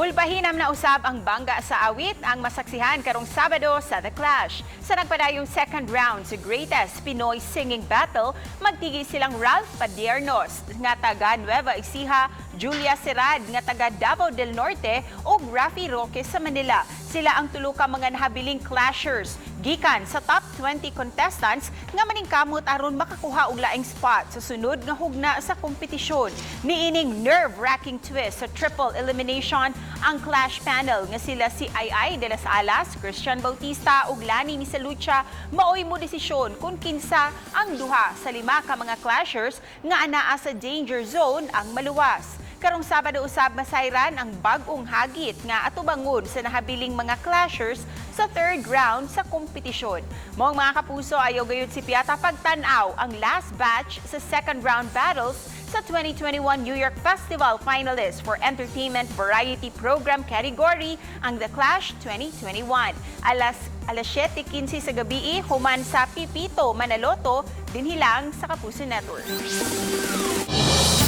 Mulbahinam na usab ang bangga sa awit ang masaksihan karong Sabado sa The Clash. Sa nagpadayong second round sa Greatest Pinoy Singing Battle, magtigi silang Ralph Padiernos nga taga Nueva Ecija, Julia Serad nga taga Davao del Norte ug Rafi Roque sa Manila. Sila ang tulo ka mga nahabiling clashers gikan sa top 20 contestants nga maningkamot aron makakuha og laing spot sa sunod nga hugna sa kompetisyon. Niining nerve-wracking twist sa triple elimination ang clash panel nga sila si Ai de las Alas, Christian Bautista ug Lani Misalucha maoy mo desisyon kung kinsa ang duha sa lima ka mga clashers nga anaa sa danger zone ang maluwas. Karong Sabado usab masayran ang bag-ong hagit nga atubangon sa nahabiling mga clashers sa third round sa kompetisyon. Mao mga kapuso, ayaw gayud si Piata pagtan-aw ang last batch sa second round battles sa 2021 New York Festival finalists for Entertainment Variety Program category ang The Clash 2021. Alas 7:15 sa gabi human sa Pipito, Manaloto, dinhilang sa Kapuso Network.